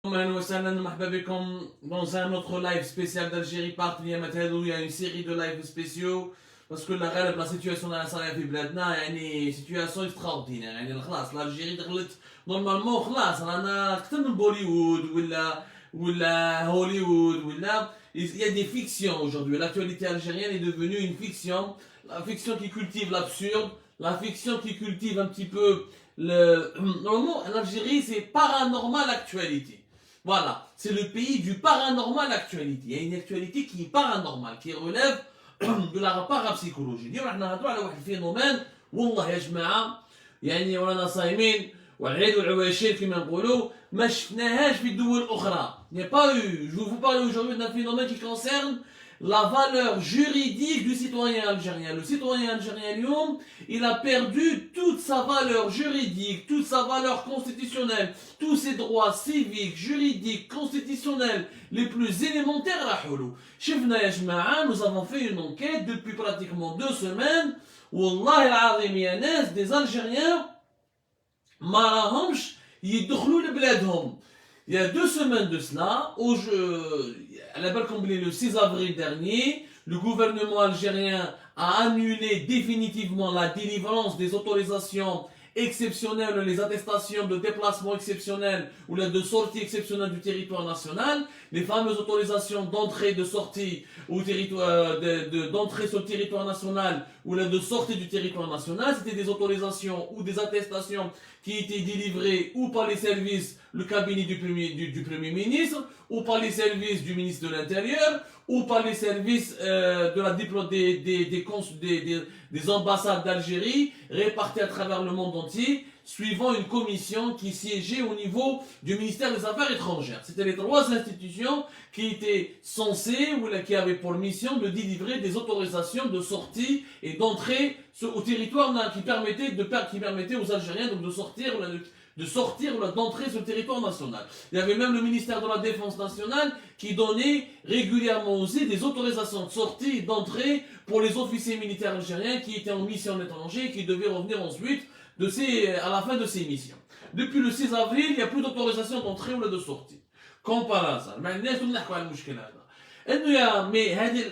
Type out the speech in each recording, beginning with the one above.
Ahlan wa sahlan, marhaba bikum dans un autre live spécial d'Algérie part. Il y a une série de lives spéciaux parce que la situation dans la salle في بلادنا يعني situation extraordinaire. يعني خلاص l'Algérie دخلت normalement خلاص رانا اكثر من بوليوود ولا هوليوود ولا il y a des fictions aujourd'hui. L'actualité algérienne est devenue une fiction, la fiction qui cultive l'absurde, la fiction qui cultive un petit peu le normalement l'Algérie c'est paranormal actualité. Voilà, c'est le pays du paranormal actualité. Il y a une actualité qui est paranormale, qui relève de la parapsychologie. اليوم راح نهضروا على واحد الفينومين والله يا جماعه يعني ورانا صايمين والعيد والعواشير كما نقولوا ما شفناهاش في الدول الاخرى. Il n'y a pas eu. Je vais vous parler aujourd'hui d'un phénomène qui concerne la valeur juridique du citoyen algérien. Le citoyen algérien اليوم, il a perdu toute sa valeur juridique, toute sa valeur constitutionnelle, tous ses droits civiques, juridiques, constitutionnels les plus élémentaires راحوا. شفنا يا جماعه, nous avons fait une enquête depuis pratiquement 2 semaines. والله العظيم يا ناس, des Algériens ما راهمش يدخلوا لبلادهم. Il y a 2 semaines de cela, à la le 6 avril dernier, le gouvernement algérien a annulé définitivement la délivrance des autorisations exceptionnelles, les attestations de déplacement exceptionnel ou de sortie exceptionnelle du territoire national, les fameuses autorisations d'entrée, de sortie au territoire, d'entrée sur le territoire national ou de sortie du territoire national. C'était des autorisations ou des attestations qui étaient délivrées ou par les services, le cabinet du Premier ministre, ou par les services du ministre de l'Intérieur, ou par les services des ambassades d'Algérie réparties à travers le monde entier, suivant une commission qui siégeait au niveau du ministère des Affaires étrangères. C'était les 3 institutions qui étaient censées ou qui avaient pour mission de délivrer des autorisations de sortie et d'entrée au territoire qui permettaient aux Algériens donc de sortir ou d'entrer sur le territoire national. Il y avait même le ministère de la Défense nationale qui donnait régulièrement aussi des autorisations de sortie et d'entrée pour les officiers militaires algériens qui étaient en mission à l'étranger et qui devaient revenir ensuite à la fin de ces missions. Depuis le 6 avril, il n'y a plus d'autorisation d'entrée ou de sortie. Comme par hasard. Mais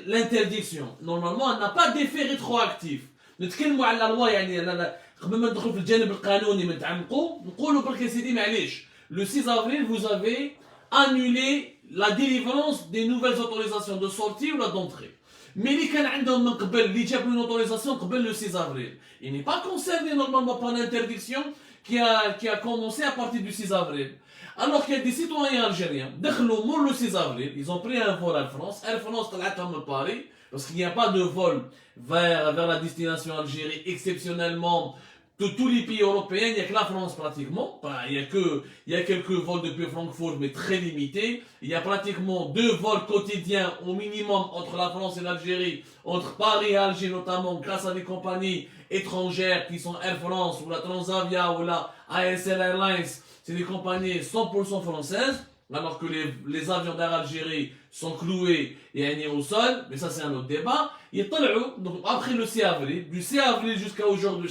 l'interdiction, normalement, elle n'a pas d'effet rétroactif. نتكلموا على la loi يعني قبل ما ندخل في الجانب القانوني نتعمقوا نقولوا برك يا سيدي معليش. Le 6 avril, vous avez annulé la délivrance des nouvelles autorisations de sortie ou d'entrée. Mais اللي كان عندهم من قبل اللي جابوا une autorisation قبل le 6 avril, il n'est pas concerné normalement par l'interdiction qui a commencé à partir du 6 avril. Alors qu'il y a des citoyens algériens, دخلوا le 6 avril, ils ont pris un vol à France, Air France طلعتهم من Paris, parce qu'il n'y a pas de vol vers la destination Algérie exceptionnellement. De tous les pays européens, il n'y a que la France pratiquement. Il y a quelques vols depuis Francfort, mais très limités. Il y a pratiquement 2 vols quotidiens au minimum entre la France et l'Algérie, entre Paris et Alger notamment, grâce à des compagnies étrangères qui sont Air France ou la Transavia ou la ASL Airlines. C'est des compagnies 100% françaises. Alors que les avions d'Air Algérie sont cloués et alignés au sol, mais ça c'est un autre débat. Donc après le 6 avril, du 6 avril jusqu'à aujourd'hui,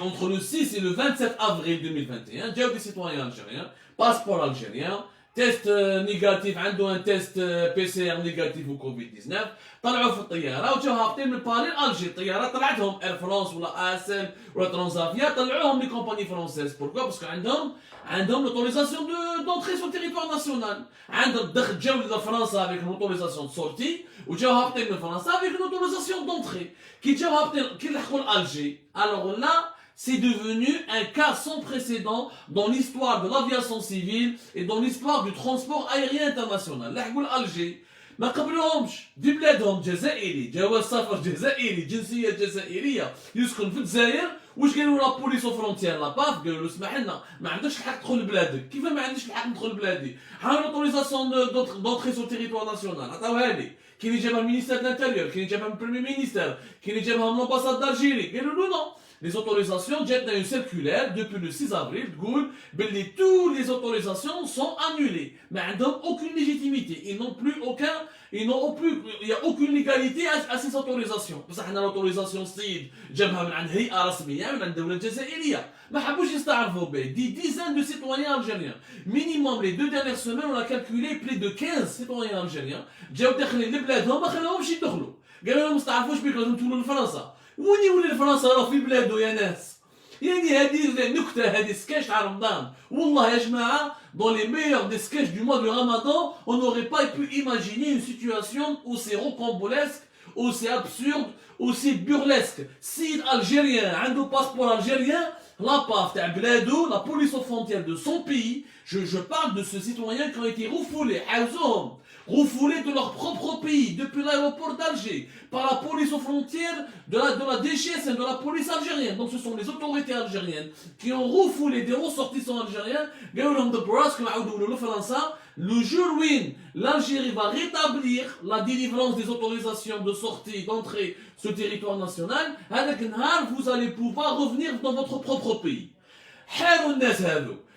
entre le 6 et le 27 avril 2021, il y a des citoyens algériens, passeport algérien, test négatif, عنده un test PCR négatif au Covid-19, طلعوا في الطياره وجاو هابطين من باريس الجي. الطياره طلعتهم اير فرانس ولا اسل ولا ترانزافيا, طلعوهم لي كومباني فرونسيز. Pourquoi? Parce عندهم l'autorisation d'entrée sur le territoire national. عندهم جاو لفرنسا avec une autorisation de sortie وجاو هابطين من فرنسا avec une autorisation d'entrée. كي جاو هابطين كي لحقوا الجي, alors là c'est devenu un cas sans précédent dans l'histoire de l'aviation civile et dans l'histoire du transport aérien international. لحقوا الجي ما قبلهمش في بلادهم جزائري, جواز سفر جزائري, جنسيه جزائريه, يسكن في الجزائر. واش قالوا لا بوليس او فرونتيير لا باف, قالوا له اسمح لنا ما عندكش الحق تدخل لبلادك. كيف ما عندكش الحق ندخل لبلادي؟ حاول اوتوريزاسيون دونتري سو تيريتوار ناسيونال عطاوها لي. كاين اللي جابها من المينيستير دانتيريور, كاين اللي جابها من البريمي مينيستير, كاين اللي جابها من لامباساد دالجيري. قالوا له نو, les autorisations, جاتنا une circulaire depuis le 6 avril, تقول باللي toutes les autorisations sont annulées. Mais ils n'ont aucune légitimité. Ils n'ont plus aucun, il n'y a aucune légalité à ces autorisations. بصح حنا l'autorisation السيد جابها من عند هيئة رسمية من عند الدولة الجزائرية. ما حبوش يستعرفوا به. Des dizaines de citoyens algériens. Minimum les 2 dernières semaines on a calculé plus de 15 citoyens algériens. جاو داخلين لبلادهم ما خلاوهمش يدخلوا. قالوا لهم ما استعرفوش بك لازم تولوا لفرنسا. وين يولي لفرنسا راه في بلادو يا ناس. يعني هذه نكته هذه سكاش تاع رمضان والله يا جماعه dans les meilleurs des sketchs du mois de Ramadan on n'aurait pas pu imaginer une situation aussi rocambolesque aussi absurde aussi burlesque si algérien عنده passeport algérien la PAF تاع بلادو la police aux frontières de son pays je parle de ceux citoyens qui ont été refoulés حاوزوهم refoulés de leur propre pays depuis l'aéroport d'Alger par la police aux frontières de la DGSN, de la police algérienne. Donc ce sont les autorités algériennes qui ont refoulé des ressortissants algériens. Le jour où l'Algérie va rétablir la délivrance des autorisations de sortie, d'entrée sur le territoire national, vous allez pouvoir revenir dans votre propre pays.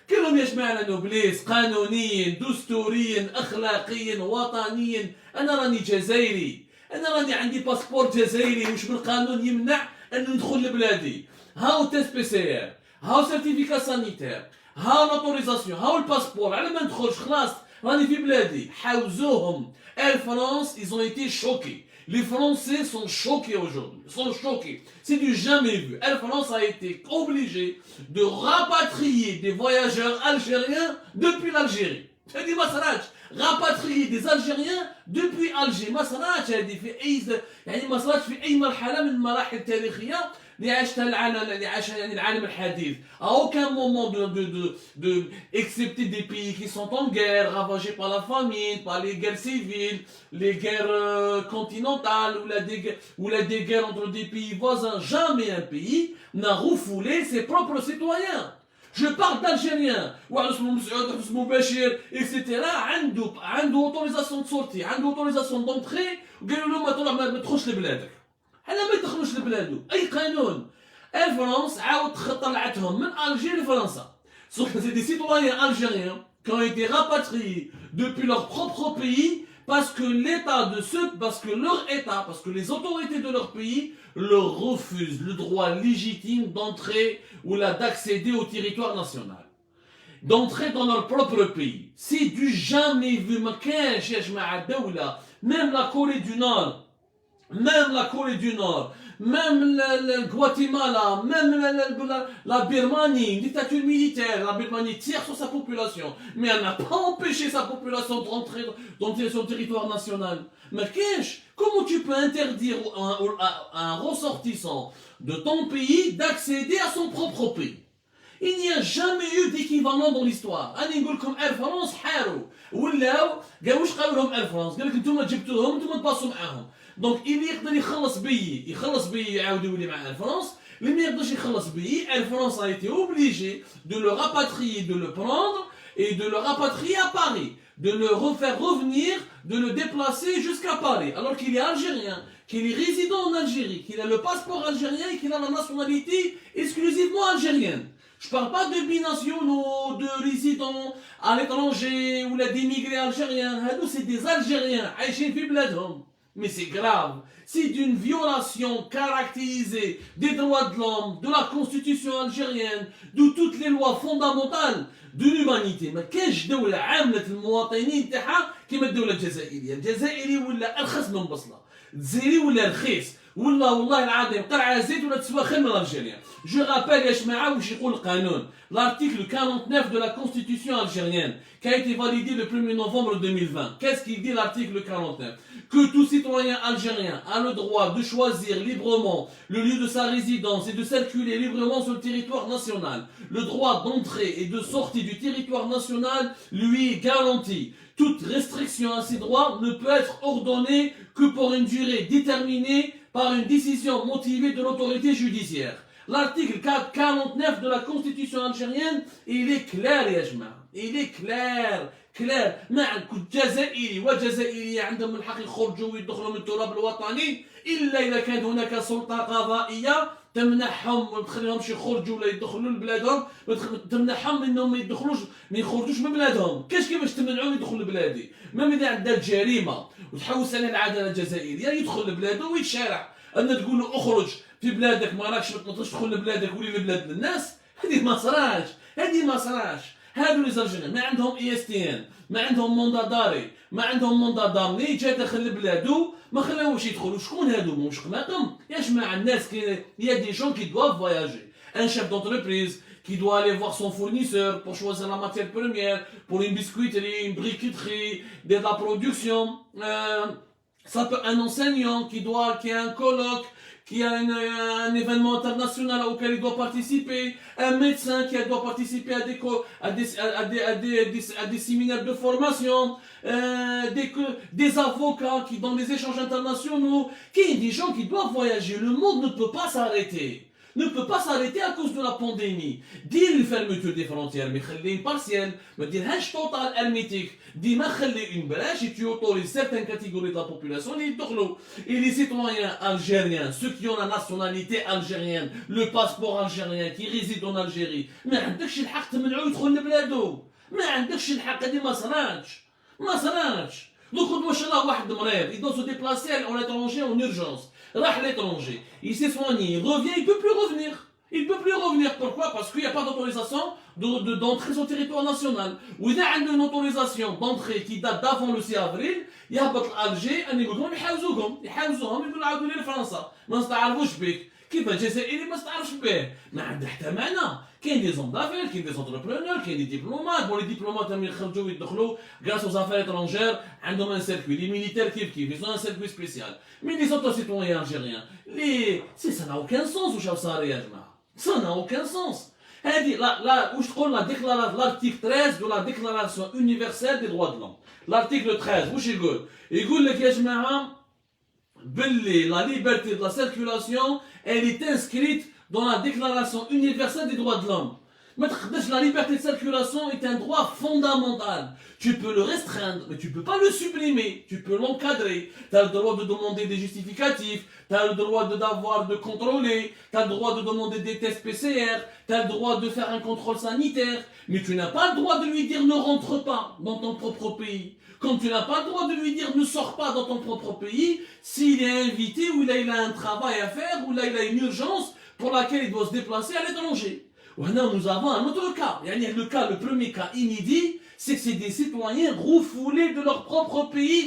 كلهم يجمعنا نوبليس قانونيا دستوريا اخلاقيا وطنيا انا راني جزائري انا راني عندي باسبور جزائري واش بالقانون يمنع ان ندخل لبلادي هاو تيست بي سي ار هاو سيرتيفيكا سانيتير هاو لوتوريزاسيون هاو الباسبور على ما ندخلش خلاص راني في بلادي حاوزوهم اير فرانس ils ont été choqués. Les Français sont choqués aujourd'hui, sont choqués. C'est du jamais vu. Air France a été obligée de rapatrier des voyageurs algériens depuis l'Algérie. C'est dit Masrach, rapatrier des Algériens depuis Alger. Masrach a dit يعني Masrach في أي مرحلة من المراحل التاريخية اللي عاشتها العالم الحديث. À aucun moment de excepté des pays qui sont en guerre, ravagés par la famine, par les guerres civiles, les guerres continentales ou des guerres entre des pays voisins, jamais un pays n'a refoulé ses propres citoyens. Je parle d'Algériens, etc. عنده autorisation de sortie, عنده autorisation d'entrée, وقالوا له ما تدخلش لبلادك. حنا ما يدخلوش لبلادو اي قانون. اير فرانس عاود طلعتهم من الجير لفرنسا. C'est des citoyens algériens qui ont été rapatriés depuis leur propre pays parce que les autorités de leur pays leur refusent le droit légitime d'entrer ou d'accéder au territoire national. D'entrer dans leur propre pays. C'est du jamais vu. ما كانش يا جماعة الدولة même la Corée du Nord même le Guatemala, même la Birmanie, une dictature militaire, la Birmanie tire sur sa population, mais elle n'a pas empêché sa population d'entrer sur le territoire national. Mais comment tu peux interdire à un ressortissant de ton pays d'accéder à son propre pays? Il n'y a jamais eu d'équivalent dans l'histoire. أنا نقول لكم Air France حاروا ولاو قالوا واش قالوا لهم Air France؟ قال لك انتم جبتوهم انتم تباصوا معاهم. Donc اللي يقدر يخلص بي يعاود يولي مع Air France. اللي ما يقدرش يخلص بي Air France a été obligé de le rapatrier, de le prendre et de le rapatrier à Paris, de le refaire revenir, de le déplacer jusqu'à Paris, alors qu'il est algérien, qu'il est résident en Algérie, qu'il a le passeport algérien et qu'il a la nationalité exclusivement algérienne. Je ne parle pas de binationaux, de résidents à l'étranger ou d'émigrés algériens. C'est des Algériens, mais c'est grave. C'est une violation caractérisée des droits de l'homme, de la constitution algérienne, de toutes les lois fondamentales de l'humanité. Mais كاش دولة عاملة المواطنين تاعها كيما الدولة الجزائرية. الجزائري ولا أرخص من بصلة. الجزائري ولا رخيص. والله العظيم قرعة زيت ولا تسوى خير من الجزائر. Je rappelle يا جماعة واش يقول القانون. L'article 49 de la constitution algérienne qui a été validé le 1er novembre 2020. Qu'est-ce qu'il dit l'article 49? Que tout citoyen algérien a le droit de choisir librement le lieu de sa résidence et de circuler librement sur le territoire national. Le droit d'entrée et de sortie du territoire national lui est garanti. Toute restriction à ces droits ne peut être ordonnée que pour une durée déterminée par une décision motivée de l'autorité judiciaire. L'article 49 de la constitution algérienne, il est clair يا جماعة. Il est clair. ما كل جزائري وجزائرية عندهم من الحق يخرجوا ويدخلوا من التراب الوطني إلا إذا كان هناك سلطة قضائية تمنعهم ما تخليهمش يخرجوا ولا يدخلوا لبلادهم، تمنعهم انهم ما يخرجوش من بلادهم. كيفاش تمنعهم يدخلوا لبلادي؟ ما اذا عندها جريمه وتحوس عليه العداله الجزائريه يدخل لبلاده ويتشارع. انا تقول له اخرج في بلادك ما راكش ما تقدرش تدخل لبلادك ولي لبلاد الناس، هذه ما صراش، هذه ما صراش. هادو لي زالجيريان ما عندهم اي اس تي ان، ما عندهم موندا داري، ما عندهم موندا دارني، جا داخل لبلادو ما خلاوش يدخلوا. شكون هادو؟ مش قناقم يا جماعه الناس يا دي جون كي دوافent voyager. Un chef d'entreprise qui doit aller voir son fournisseur pour choisir la matière première, pour une biscuiterie, une briqueterie, de la production. Ça peut un enseignant qui a un colloque, qui a un événement international auquel il doit participer, un médecin qui doit participer à des séminaires de formation, des avocats qui dans les échanges internationaux, des gens qui doivent voyager. Le monde ne peut pas s'arrêter. Ne peut pas s'arrêter à cause de la pandémie. Dire une fermeture des frontières, mais une partielle, mais dire un total hermétique, dire une brèche et tu autorises certaines catégories de la population, et les citoyens algériens, ceux qui ont la nationalité algérienne, le passeport algérien, qui résident en Algérie, ما عندكش الحق تمنعو يدخل لبلادو، ما عندكش الحق، هذه ما صراتش، ما صراتش. Donc ما شاء الله واحد مريض, il doit se déplacer en étranger en urgence. Rah l'étranger, il s'est soigné, il revient, il ne peut plus revenir. Il ne peut plus revenir. Pourquoi? Parce qu'il n'y a pas d'autorisation d'entrée sur le territoire national. Ou il y a une autorisation d'entrée qui date d'avant le 6 avril, il y a Alger, ils يحاوزوهم يقولوا عاودوا لي لفرنسا. ما نستعرفوش بك. كيف الجزائري ما نستعرفش به. ما عنده حتى معنى. كاين دي زون دافير, كاين دي زونتربرونور, كاين دي ديبلومات. بون لي ديبلومات هم يخرجوا ويدخلوا grâce aux affaires étrangères, عندهم un circuit. Les militaires ils ont un circuit spécial. Mais les autres citoyens algériens, ça n'a aucun sens. واش صار يا جماعه؟ Ça n'a aucun sens. هذه واش تقول l'article 13 de la déclaration universelle des droits de l'homme. L'article 13 واش يقول؟ يقول لك يا جماعه باللي la liberté de la circulation elle est inscrite dans la déclaration universelle des droits de l'homme. La liberté de circulation est un droit fondamental. Tu peux le restreindre, mais tu ne peux pas le supprimer. Tu peux l'encadrer. Tu as le droit de demander des justificatifs. Tu as le droit de contrôler. Tu as le droit de demander des tests PCR. Tu as le droit de faire un contrôle sanitaire. Mais tu n'as pas le droit de lui dire ne rentre pas dans ton propre pays. Comme tu n'as pas le droit de lui dire ne sors pas dans ton propre pays s'il est invité ou là il a un travail à faire ou là il a une urgence pour laquelle il doit se déplacer à l'étranger. Nous avons un autre cas. Le premier cas inédit, c'est que c'est des citoyens refoulés de leur propre pays.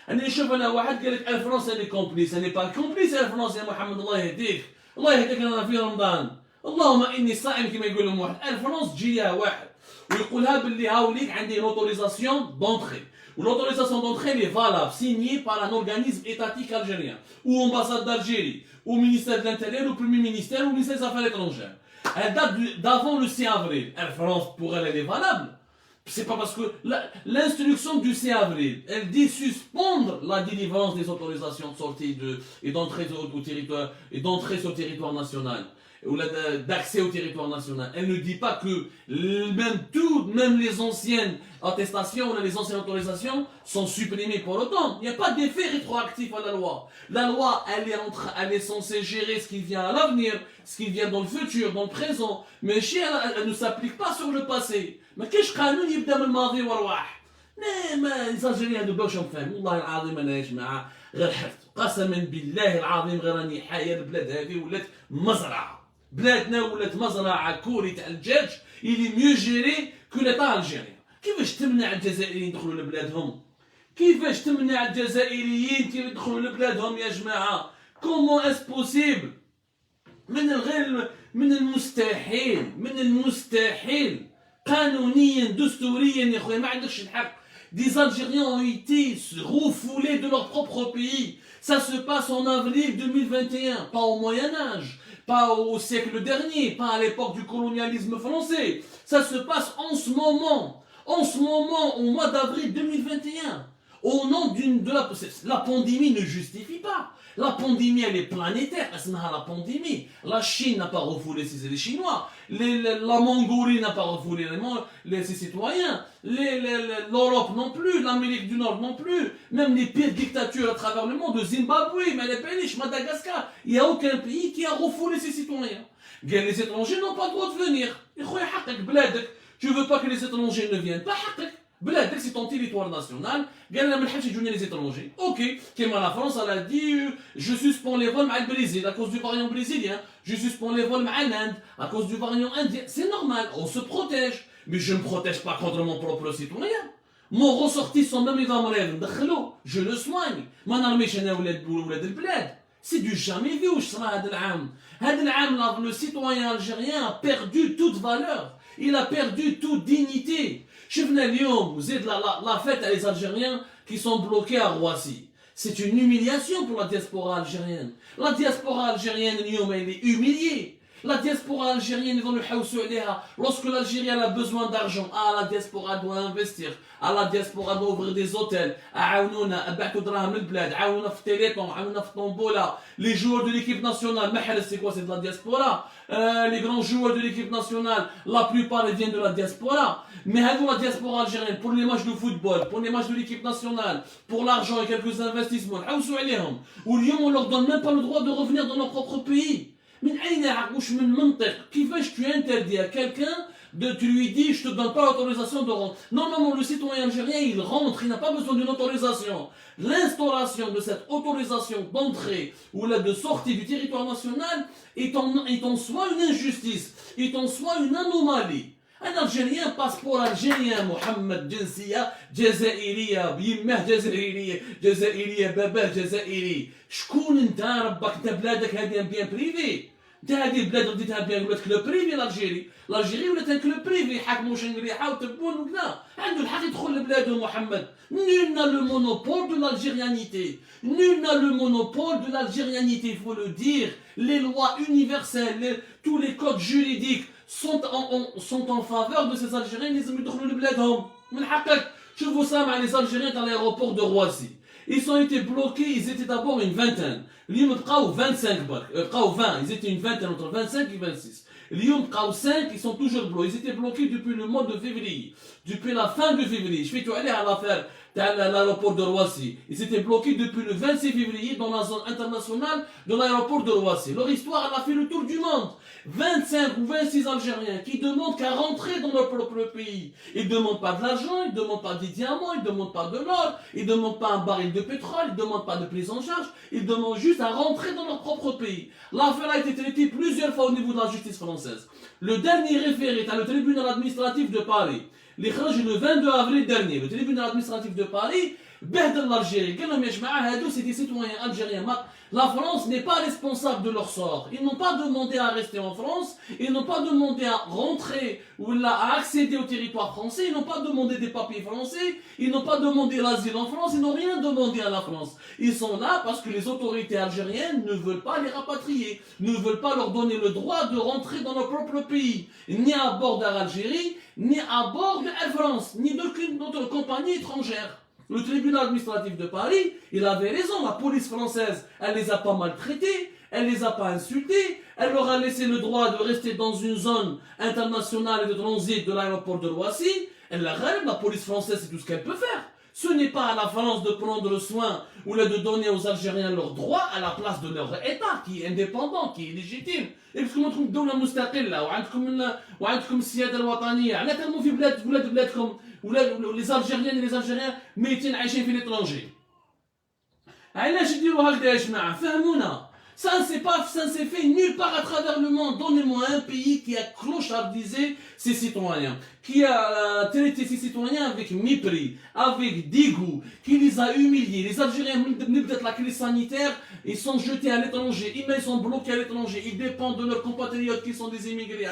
La France elle est complice, elle n'est pas complice la France يا محمد الله يهديك. الله يهديك أنا في رمضان. اللهم إني صائم كما يقول لهم واحد. الفرنسا تجيها واحد ويقولها باللي هاوليك عندي l'autorisation d'entrée. L'autorisation d'entrée est valable, signée par un organisme étatique algérien, ou ambassade d'Algérie, ou ministère de l'Intérieur, ou Premier ministère, ou ministère des Affaires étrangères. Elle date d'avant le 6 avril. La France, pour elle, elle est valable. C'est pas parce que l'instruction du 6 avril, elle dit suspendre la délivrance des autorisations de sortie et d'entrée au territoire et d'entrée sur le territoire national ou d'accès au territoire national. Elle ne dit pas que même les anciennes attestations ou les anciennes autorisations sont supprimées pour autant. Il n'y a pas d'effet rétroactif à la loi. La loi, elle est censée gérer ce qui vient à l'avenir, ce qui vient dans le futur, dans le présent. Mais elle ne s'applique pas sur le passé. Mais qu'est-ce que يبدا من الماضي والرواح؟ ما الجزائريين هادو باش نفهم والله العظيم انا يا جماعه غير حفظ قسما بالله العظيم غير راني حاير البلاد هذه ولات مزرعه. بلادنا ولات مزرعه كوري تاع الدجاج اللي ميو جيري كو ليطا الجيريان. كيفاش تمنع الجزائريين يدخلوا لبلادهم؟ كيفاش تمنع الجزائريين يدخلوا لبلادهم يا جماعه؟ كومون اس بوسيبل؟ من المستحيل قانونيا دستوريا يا خويا ما عندكش الحق. Des Algériens ont été refoulés de leur propre pays. Ça se passe en avril 2021, pas au Moyen-Âge, pas au siècle dernier, pas à l'époque du colonialisme français. Ça se passe en ce moment, au mois d'avril 2021. au nom de la pandémie ne justifie pas. La pandémie, elle est planétaire. La pandémie. La Chine n'a pas refoulé ses Chinois. La Mongolie n'a pas refoulé ses citoyens. L'Europe non plus. L'Amérique du Nord non plus. Même les pires dictatures à travers le monde, de Zimbabwe, Madagascar, il n'y a aucun pays qui a refoulé ses citoyens. Les étrangers n'ont pas le droit de venir. Tu veux pas que les étrangers ne viennent pas. C'est ton territoire national. Les étrangers. Ok. La France, elle a dit je suspends les vols avec le Brésil à cause du variant brésilien. Je suspends les vols avec l'Inde à cause du variant indien. C'est normal, on se protège. Mais je ne me protège pas contre mon propre citoyen. Mon ressortissant, même il va me rêver, je le soigne. C'est du jamais vu. Le citoyen algérien a perdu toute valeur. Il a perdu toute dignité. Vous êtes la fête à les Algériens qui sont bloqués à Roissy. C'est une humiliation pour la diaspora algérienne. La diaspora algérienne, elle est humiliée. La diaspora algérienne, lorsque l'Algérie a besoin d'argent, la diaspora doit investir, la diaspora doit ouvrir des hôtels, les joueurs de l'équipe nationale, c'est quoi, c'est de la diaspora. Les grands joueurs de l'équipe nationale, la plupart viennent de la diaspora. Mais la diaspora algérienne, pour les matchs de football, pour les matchs de l'équipe nationale, pour l'argent et quelques investissements, on leur donne même pas le droit de revenir dans leur propre pays. Kifesh tu interdis à quelqu'un tu lui dis je te donne pas l'autorisation de rentrer. Non, le citoyen algérien il rentre, il n'a pas besoin d'une autorisation. L'instauration de cette autorisation d'entrée ou de sortie du territoire national est en soi une injustice, est en soi une anomalie. Un Algérien, passeport algérien, Mohamed Jensia, Jazairiya, Bimah Jazairiya, Baba Jazairi. شكون انت ربك انت بلادك هذه بيان بريفي انت هذه البلاد رديتها بيان ولات كلوب بريفي الجيري ولات ان كلوب بريفي حاكموا شنقريحه وتبون وكذا عنده الحق يدخل لبلاده محمد. Nul n'a le monopole de l'algérianité. Nul n'a le monopole de l'algérianité, il faut le dire. Les lois universelles, tous les codes juridiques sont en faveur de ces Algériens. Ils ont يدخلوا لبلادهم من حقك. شوفوا سامع les Algériens dans l'aéroport de Roissy. Ils ont été bloqués, ils étaient d'abord une vingtaine. L'Yom Bqaou 25 Bqaou 20, ils étaient une vingtaine entre 25 et 26. L'Yom Bqaou 5, ils sont toujours bloqués. Ils étaient bloqués depuis le mois de février. Depuis la fin de février. Je vais aller à l'affaire à l'aéroport de Roissy. Ils étaient bloqués depuis le 26 février dans la zone internationale de l'aéroport de Roissy. Leur histoire, elle a fait le tour du monde. 25 ou 26 Algériens qui demandent qu'à rentrer dans leur propre pays. Ils ne demandent pas de l'argent, ils ne demandent pas des diamants, ils ne demandent pas de l'or, ils ne demandent pas un baril de pétrole, ils ne demandent pas de prise en charge, ils demandent juste à rentrer dans leur propre pays. L'affaire a été traitée plusieurs fois au niveau de la justice française. Le dernier référé est le tribunal administratif de Paris. Les Kharj le 22 avril dernier, le tribunal administratif de Paris, Behdel l'Algérie, c'est des citoyens algériens. La France n'est pas responsable de leur sort. Ils n'ont pas demandé à rester en France, ils n'ont pas demandé à rentrer ou à accéder au territoire français, ils n'ont pas demandé des papiers français, ils n'ont pas demandé l'asile en France, ils n'ont rien demandé à la France. Ils sont là parce que les autorités algériennes ne veulent pas les rapatrier, ne veulent pas leur donner le droit de rentrer dans leur propre pays, ni à bord d'Air Algérie, ni à bord de Air France, ni d'aucune autre compagnie étrangère. Le tribunal administratif de Paris, il avait raison, la police française, elle les a pas maltraités, elle les a pas insultés, elle leur a laissé le droit de rester dans une zone internationale de transit de l'aéroport de Roissy, la police française, c'est tout ce qu'elle peut faire. Ce n'est pas à la France de prendre le soin ou de donner aux Algériens leurs droits à la place de leur État, qui est indépendant, qui est légitime. Et parce que nous avons une دولة مستقلة وعندكم السيادة الوطنية، على ترموا في بلادكم les Algériennes et les Algériens ميتين عايشين في l'étranger. علاش يديروا هكذا يا جماعة؟ فهمونا. Ça ne s'est fait nulle part à travers le monde. Donnez-moi un pays qui a clochardisé ses citoyens, qui a traité ses citoyens avec mépris, avec dégoût, qui les a humiliés. Les Algériens, peut-être la crise sanitaire, ils sont jetés à l'étranger, ils sont bloqués à l'étranger, ils dépendent de leurs compatriotes qui sont des immigrés,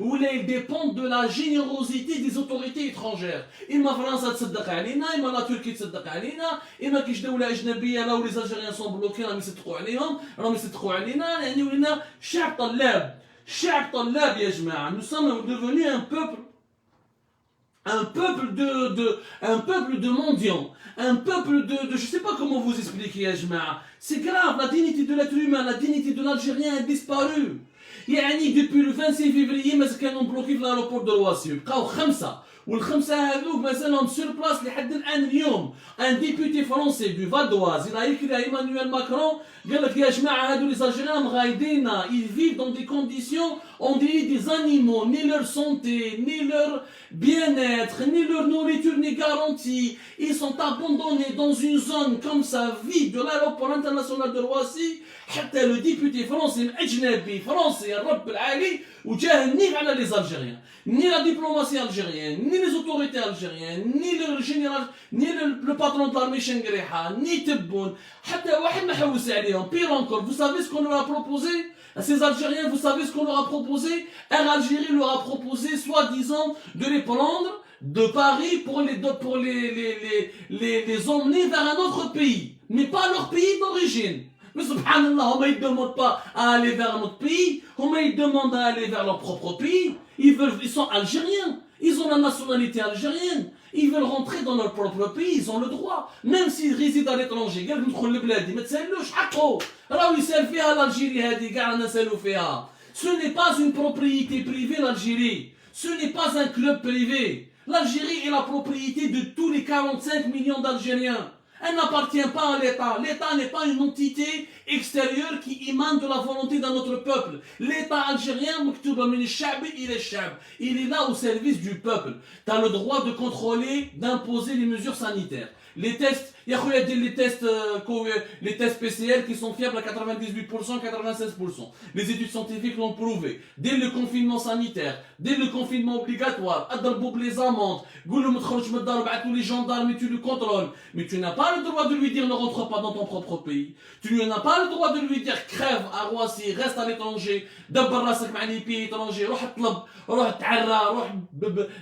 ou ils dépendent de la générosité des autorités étrangères. إما فرنسا تصدق علينا, إما la Turquie تصدق علينا, إما كيش دولة أجنبية là où les Algériens sont bloqués, راهم يصدقوا عليهم. راهم يصدقوا علينا يعني ولينا شعب طلاب يا جماعه. Nous sommes devenus un peuple un peuple de mendiants, un peuple de je sais pas comment vous expliquer, ya jama'a. C'est grave, la dignité de l'être humain, la dignité de l'Algérien a disparu. يعني depuis le 26 février مازال كانوا بلوكي في l'aéroport de Roissy بقاو خمسة والخمسة هذوك مازالهم سور بلاس لحد الآن اليوم. ان ديبوتي فرونسي دو فال دواز il a écrit à Emmanuel Macron قال لك يا جماعة هذو les Algériens مغايدينا ils vivent dans des conditions on dirait des animaux, ni leur santé, ni leur bien-être, ni leur nourriture n'est garantie. Ils sont abandonnés dans une zone comme ça, vide de l'aéroport international de Roissy. حتى le député français الأجنبي فرنسي الرب العالي وجاه النيف على les Algériens. Ni la diplomatie algérienne, ni les autorités algériennes, ni le général, ni le patron de l'armée Chenguereha, ni Tebboune. حتى واحد ما حوس عليهم. Pire encore, vous savez ce qu'on leur a proposé? Ces Algériens, vous savez ce qu'on leur a proposé? Air Algérie leur a proposé, soi-disant, de les prendre de Paris pour les emmener vers un autre pays, mais pas leur pays d'origine. Mais subhanallah, ils ne demandent pas à aller vers un autre pays, ils demandent à aller vers leur propre pays. Ils sont Algériens, ils ont la nationalité algérienne. Ils veulent rentrer dans leur propre pays, ils ont le droit, même s'ils résident à l'étranger. Ce n'est pas une propriété privée, l'Algérie. Ce n'est pas un club privé. L'Algérie est la propriété de tous les 45 millions d'Algériens. Elle n'appartient pas à l'État. L'État n'est pas une entité extérieure qui émane de la volonté d'un autre peuple. L'État algérien, il est là au service du peuple. Tu as le droit de contrôler, d'imposer les mesures sanitaires. Les tests, il y a les tests PCL qui sont fiables à 98%, 96%. Les études scientifiques l'ont prouvé. Dès le confinement sanitaire, dès le confinement obligatoire, Adalboub les amendes, tous les gendarmes et tu le contrôles. Mais tu n'as pas le droit de lui dire ne rentre pas dans ton propre pays. Tu n'as pas le droit de lui dire crève à Roissy, reste à l'étranger, دبر راسك مع les pays étrangers, روح اطلب، روح تعرى، روح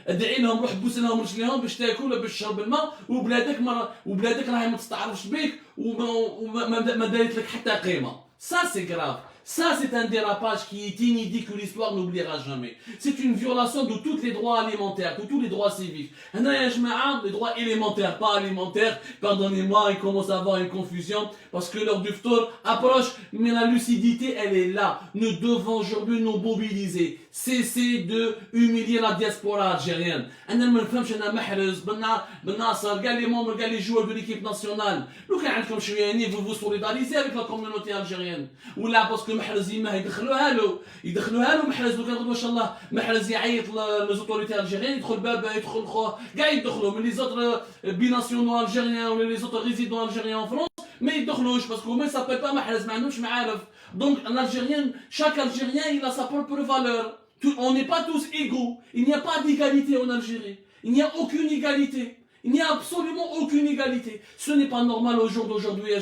ادعي لهم، روح بوس لهم رجليهم باش تاكل ولا باش تشرب الماء وبلادك راهي ما تستعرفش بيك وما دارت لك حتى قيمه. Ça c'est grave. Ça, c'est un dérapage qui est inédit que l'histoire n'oubliera jamais. C'est une violation de tous les droits alimentaires, de tous les droits civiques. Les droits élémentaires, pas alimentaires, pardonnez-moi, il commence à avoir une confusion, parce que l'heure du ftour approche, mais la lucidité, elle est là. Nous devons aujourd'hui nous mobiliser. Cesser de humilier la diaspora algérienne. أنا ما نفهمش أنا محرز بالناصر قال لي مامر قال لي joueur de l'équipe nationale. لو كان عندكم شوية يعني vous vous solidarisez avec la communauté algérienne. ولا باسكو محرز يما يدخلوها له محرز لو كان غدوه ان شاء الله محرز يعيط لي زوتوريتي الجيريان يدخل بابا يدخل خوه كاع يدخلوا من لي زوتر بيناسيونال الجيريان ولا لي زوتر ريزيدون الجيريان فرونس ما يدخلوش باسكو ما سابيل با محرز ما عندهمش معارف. Donc l'Algérien, chaque Algérien il a sa propre valeur. On n'est pas tous égaux. Il n'y a pas d'égalité en Algérie. Il n'y a aucune égalité. Il n'y a absolument aucune égalité. Ce n'est pas normal au jour d'aujourd'hui,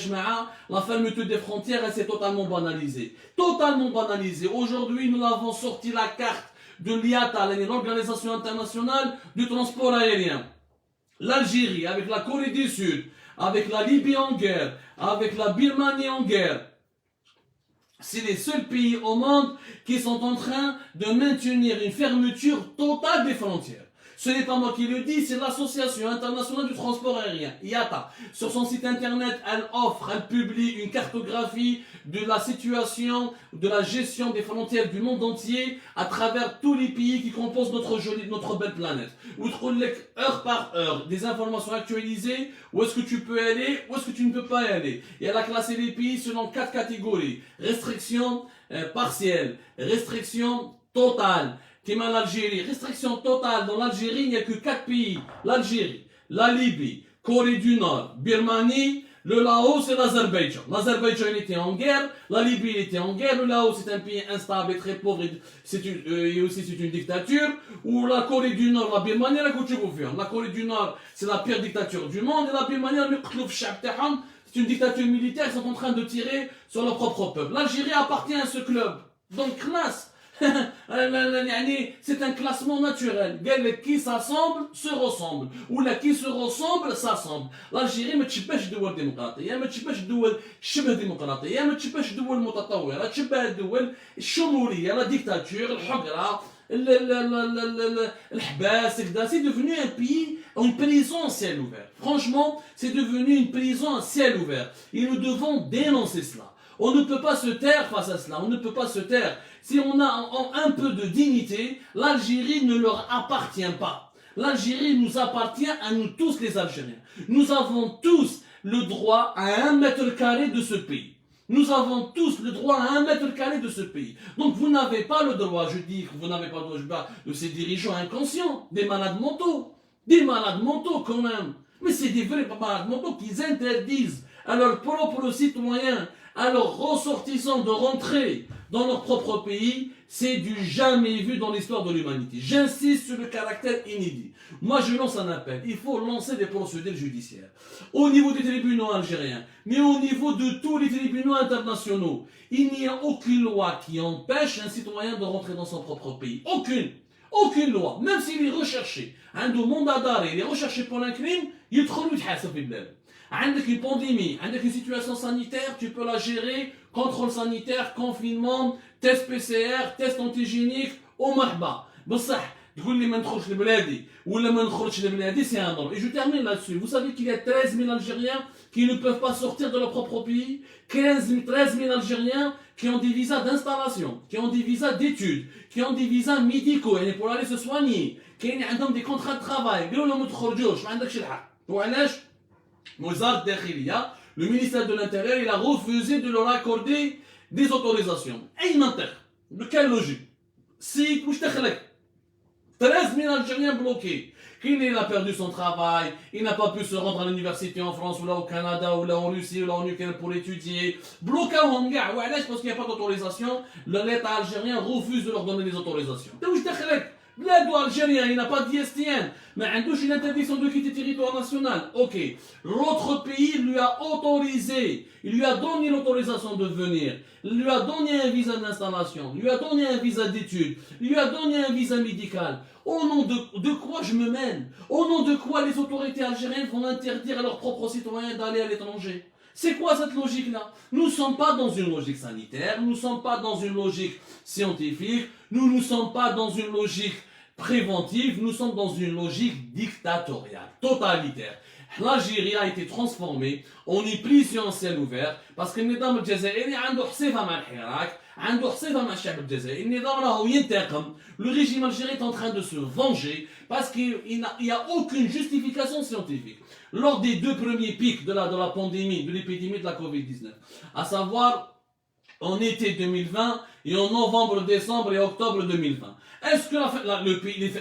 la fermeture des frontières, elle s'est totalement banalisée. Totalement banalisée. Aujourd'hui, nous avons sorti la carte de l'IATA, l'Organisation internationale du transport aérien. L'Algérie, avec la Corée du Sud, avec la Libye en guerre, avec la Birmanie en guerre, c'est les seuls pays au monde qui sont en train de maintenir une fermeture totale des frontières. Ce n'est pas moi qui le dis, c'est l'Association internationale du transport aérien, IATA. Sur son site internet, elle publie une cartographie de la situation, de la gestion des frontières du monde entier à travers tous les pays qui composent notre belle planète. Où heure par heure, des informations actualisées, où est-ce que tu peux aller, où est-ce que tu ne peux pas y aller. Et elle a classé les pays selon 4 catégories. Restriction partielle, restriction totale. L'Algérie, restriction totale. Dans l'Algérie, il n'y a que 4 pays. L'Algérie, la Libye, Corée du Nord, Birmanie, le Laos et l'Azerbaïdjan. L'Azerbaïdjan était en guerre, la Libye était en guerre, le Laos c'est un pays instable et très pauvre et aussi c'est une dictature. Ou la Corée du Nord, la Birmanie, la Corée du Nord c'est la pire dictature du monde et la Birmanie, c'est une dictature militaire, ils sont en train de tirer sur leur propre peuple. L'Algérie appartient à ce club. Donc classe. C'est un classement naturel. Qui s'assemble se ressemble. Ou là qui se ressemble s'assemble. L'Algérie ما تشبهش دول ديمقراطية، ما تشبهش دول شبه ديمقراطية، ما تشبهش دول متطورة، تشبه الدول الشمولية، لا ديكتاتور، الحقرة، c'est devenu un pays, une prison à ciel ouvert. Franchement, c'est devenu une prison à ciel ouvert. Et nous devons dénoncer cela. On ne peut pas se taire face à cela, on ne peut pas se taire. Si on a un peu de dignité, l'Algérie ne leur appartient pas. L'Algérie nous appartient à nous tous les Algériens. Nous avons tous le droit à 1 mètre carré de ce pays. Nous avons tous le droit à 1 mètre carré de ce pays. Donc vous n'avez pas le droit, je dis que vous n'avez pas le droit de ces dirigeants inconscients, des malades mentaux quand même. Mais c'est des vrais malades mentaux qui interdisent à leurs propres citoyens, à leurs ressortissants de rentrer dans leur propre pays. C'est du jamais vu dans l'histoire de l'humanité. J'insiste sur le caractère inédit. Moi, je lance un appel. Il faut lancer des procédures judiciaires. Au niveau des tribunaux algériens, mais au niveau de tous les tribunaux internationaux, il n'y a aucune loi qui empêche un citoyen de rentrer dans son propre pays. Aucune. Aucune loi. Même s'il est recherché. Un mandat d'arrêt, il est recherché pour un crime, il est trop عندك une pandémie, عندك une situation sanitaire, tu peux la gérer, contrôle sanitaire, confinement, test PCR, test antigénique, ومرحبا. بصح تقول لي ما ندخلش لبلادي ولا ما ندخلش لبلادي, c'est un drôle. Et je termine là-dessus. Vous savez qu'il y a 13 000 Algériens qui ne peuvent pas sortir de leur propre pays, 13 000 Algériens qui ont des visas d'installation, qui ont des visas d'études, qui ont des visas médicaux يعني pour aller se soigner, qui ont des contrats de travail. قالوا لهم ما تخرجوش, ما عندكش الحق. وعلاش؟ وزارة الداخلية, le ministère de l'Intérieur, il a refusé de leur accorder des autorisations. أي منطق? De quelle logique? Si, واش دخلك? 13 000 Algériens bloqués. Il a perdu son travail, il n'a pas pu se rendre à l'université en France, ou là au Canada, ou là en Russie, ou là en Ukraine pour étudier. Bloqué en gars, parce qu'il n'y a pas d'autorisation, l'État algérien refuse de leur donner des autorisations. Bled algérien, il n'a pas d'ISTN, mais il a une interdiction de quitter le territoire national. Ok, l'autre pays lui a autorisé, il lui a donné l'autorisation de venir, il lui a donné un visa d'installation, il lui a donné un visa d'études, il lui a donné un visa médical. Au nom de quoi je me mène? Au nom de quoi les autorités algériennes vont interdire à leurs propres citoyens d'aller à l'étranger? C'est quoi cette logique-là? Nous ne sommes pas dans une logique sanitaire, nous ne sommes pas dans une logique scientifique, nous ne sommes pas dans une logique préventive, nous sommes dans une logique dictatoriale, totalitaire. L'Algérie a été transformée en une prison en ciel ouvert parce que le نظام الجزائري عنده حصيفة مع الحراك, عنده حصيفة مع الشعب الجزائري. النظام راهو ينتقم. Le régime algérien est en train de se venger parce qu'il n'y a aucune justification scientifique. Lors des 2 premiers pics de la pandémie, de l'épidémie de la Covid-19, à savoir en été 2020 et en novembre, décembre et octobre 2020. Est-ce que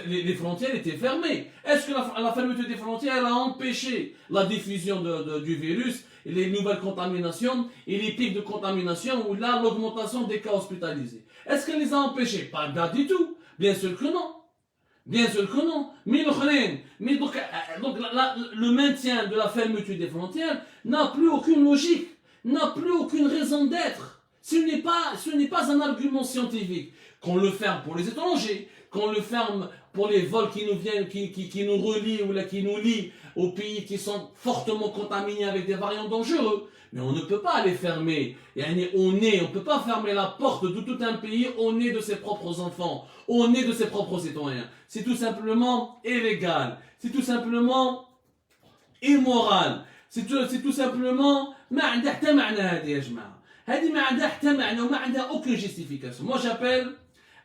les frontières étaient fermées? Est-ce que la fermeture des frontières a empêché la diffusion du virus, et les nouvelles contaminations et les pics de contamination ou là l'augmentation des cas hospitalisés? Est-ce qu'elle les a empêchés? Pas du tout. Bien sûr que non. Bien sûr que non. Mais donc le maintien de la fermeture des frontières n'a plus aucune logique, n'a plus aucune raison d'être. Ce n'est pas un argument scientifique. Qu'on le ferme pour les étrangers, qu'on le ferme pour les vols qui nous viennent, qui nous relient ou là, qui nous lient aux pays qui sont fortement contaminés avec des variants dangereux. Mais on ne peut pas les fermer. On ne peut pas fermer la porte de tout un pays au nez de ses propres enfants, au nez de ses propres citoyens. C'est tout simplement illégal. C'est tout simplement immoral. C'est tout simplement ما عندها حتى معنى هذه يا جماعة. هذه ما عندها حتى معنى وما عندها aucune justification. Moi j'appelle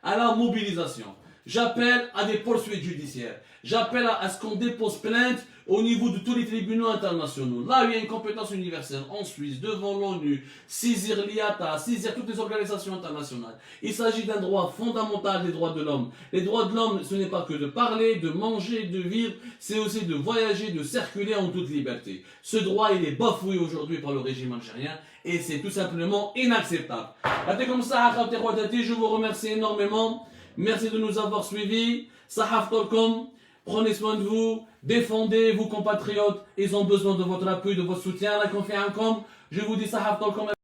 à la mobilisation. J'appelle à des poursuites judiciaires. J'appelle à ce qu'on dépose plainte au niveau de tous les tribunaux internationaux. Là où il y a une compétence universelle, en Suisse, devant l'ONU, saisir l'IATA, saisir toutes les organisations internationales. Il s'agit d'un droit fondamental des droits de l'homme. Les droits de l'homme, ce n'est pas que de parler, de manger, de vivre, c'est aussi de voyager, de circuler en toute liberté. Ce droit, il est bafoué aujourd'hui par le régime algérien et c'est tout simplement inacceptable. Je vous remercie énormément. Merci de nous avoir suivis. Sahaf Tolkom, prenez soin de vous, défendez vos compatriotes. Ils ont besoin de votre appui, de votre soutien. La confiance. Je vous dis Sahaf Tolkom.